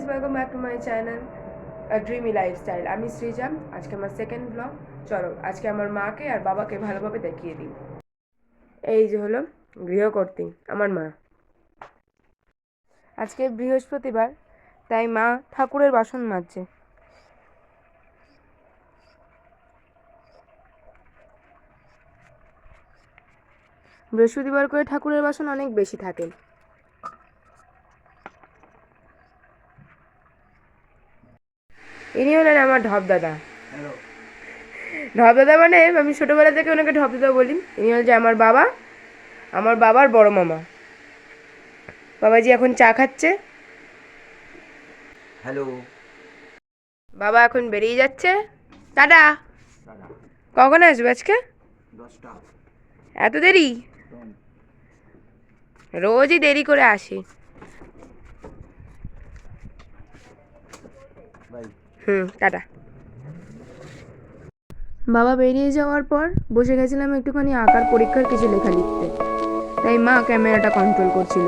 Welcome back to my channel dreamy lifestyle. আমি সৃজা। আজকে আমার সেকেন্ড ব্লগ। চলো আজকে আমার মাকে আর বাবাকে ভালোভাবে দেখিয়ে দিই। এই যে হলো গৃহকর্ত্রী আমার মা। আজকে বৃহস্পতিবার, তাই মা ঠাকুরের বাসন মাজছে। বৃহস্পতিবার করে ঠাকুরের বাসন অনেক বেশি থাকে। ইনি হলেন আমার ঢপ দাদা। ঢপ দাদা মানে আমি ছোটোবেলা থেকে ওনাকে ঢপ দাদা বলি। ইনি হল যে আমার বাবা, আমার বাবার বড় মামা। বাবাজি এখন চা খাচ্ছে। হ্যালো। বাবা এখন বেরিয়ে যাচ্ছে। টাটা। কখন আসবে আজকে? 10টা। এত দেরি? রোজই দেরি করে আসি। টাটা। বাবা বেরিয়ে যাওয়ার পর বসে গেছিলাম একটুখানি আঁকার পরীক্ষার কিছু লেখা লিখতে, তাই মা ক্যামেরাটা কন্ট্রোল করছিল।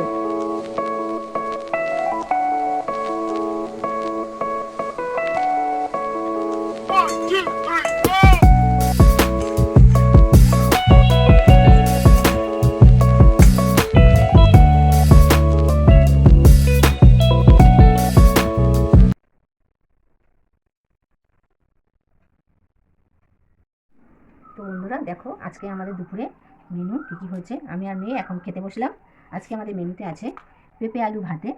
তো বন্ধুরা দেখো, আজকে আমাদের দুপুরে মেনু কী কী হয়েছে। আমি আর মেয়ে এখন খেতে বসলাম। আজকে আমাদের মেনুতে আছে পেঁপে আলু ভাতে।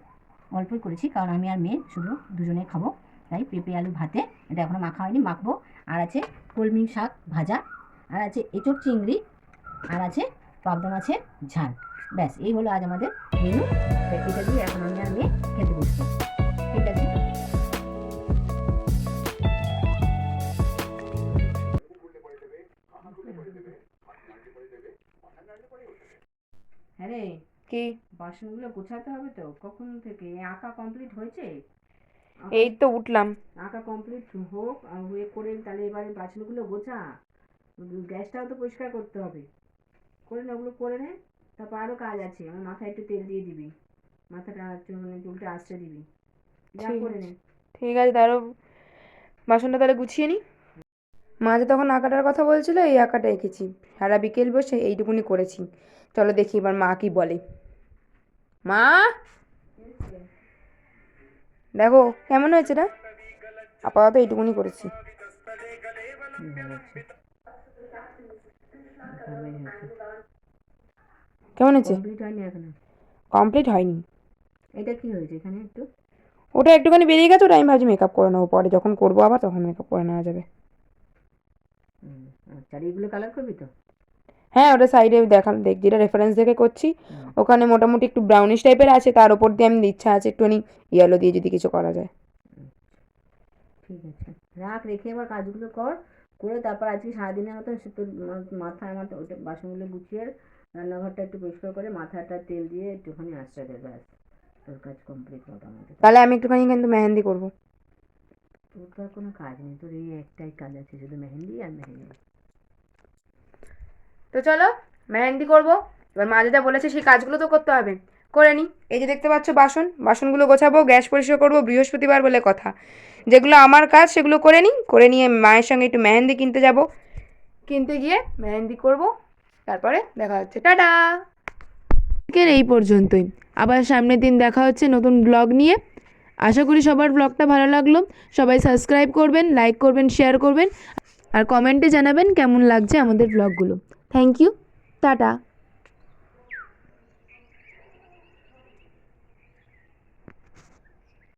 অল্পই করেছি কারণ আমি আর মেয়ে শুধু দুজনে খাবো, তাই পেঁপে আলু ভাতে। এটা এখনও মাখা হয়নি, মাখবো। আর আছে কলমি শাক ভাজা, আর আছে এঁচোড় চিংড়ি, আর আছে পাবদা মাছের ঝাল। ব্যাস, এই হলো আজ আমাদের মেনু। এটা দিয়ে এখন আমি আর মেয়ে খেতে বসবো। ঠিক আছে। হ্যাঁ রে, কি? বাসনগুলো গোছাতে হবে তো। কখন থেকে আঁকা কমপ্লিট হয়েছে? এই তো উঠলাম। আঁকা কমপ্লিট হোক আর হয়ে করে তাহলে এবারে বাসনগুলো গোছা। গ্যাসটাও তো পরিষ্কার করতে হবে। করে নে, ওগুলো করে নে। তারপর আরও কাজ আছে। আমার মাথায় একটু তেল দিয়ে দিবি, মাথাটা মানে চুলটা আঁচড়ে দিবি। যা করে নে। ঠিক আছে, তারও বাসনটা তাহলে গুছিয়ে নিই। মা যে তখন আঁকাটার কথা বলছিল, এই আঁকাটা এঁকেছি। সারা বিকেল বসে এইটুকুনি করেছি। চলো দেখি এবার মা কি বলে। মা দেখো কেমন হয়েছে না? আপাতত এইটুকুনি করেছি। কেমন হয়েছে? কমপ্লিট হয়নি এখনো। কমপ্লিট হয়নি। এটা কি হয়েছে এখানে একটু? ওটা একটুখানি বেরিয়ে গেছে, ওটা আমি ভাবছি মেকআপ করে নেবো, পরে যখন করবো আবার তখন মেকআপ করে নেওয়া যাবে। আচ্ছা, এইগুলো কালার করবি তো? হ্যাঁ, ওটা সাইডে দেখ যেটা রেফারেন্স দেখে করছি, ওখানে মোটামুটি একটু ব্রাউনিশ টাইপের আছে, তার উপর দিয়ে আমি ইচ্ছা আছে একটুখানি ইয়েলো দিয়ে যদি কিছু করা যায়। ঠিক আছে, রাখ। রেখে এবার কাজগুলো কর। করে তারপর আজকে সারাদিনের মতো তোর মাথায় আমার ওটা বাসনগুলো গুছিয়ে রান্নাঘরটা একটু পরিষ্কার করে মাথাটা তেল দিয়ে একটুখানি আঁচড়ে দে। ব্যাস, তোর কাজ কমপ্লিট মোটামুটি। তাহলে আমি একটুখানি কিন্তু মেহেন্দি করবো। তোর তো আর কোনো কাজ নেই, তোর এই একটাই কাজ আছে, শুধু মেহেন্দি আর মেহেন্দি। তো চলো মেহেন্দি করবো। এবার মা যেটা বলেছে সেই কাজগুলো তো করতে হবে, করে নিই। এই যে দেখতে পাচ্ছ বাসনগুলো গোছাবো, গ্যাস পরিষ্কার করবো, বৃহস্পতিবার বলে কথা। যেগুলো আমার কাজ সেগুলো করে নিই, করে নিয়ে মায়ের সঙ্গে একটু মেহেন্দি কিনতে যাব। কিনতে গিয়ে মেহেন্দি করব, তারপরে দেখা হচ্ছে। টাটা। আজকের এই পর্যন্তই। আবার সামনের দিন দেখা হচ্ছে নতুন ব্লগ নিয়ে। আশা করি সবার ব্লগটা ভালো লাগলো। সবাই সাবস্ক্রাইব করবেন, লাইক করবেন, শেয়ার করবেন, আর কমেন্টে জানাবেন কেমন লাগছে আমাদের ব্লগগুলো। Thank you. টাটা।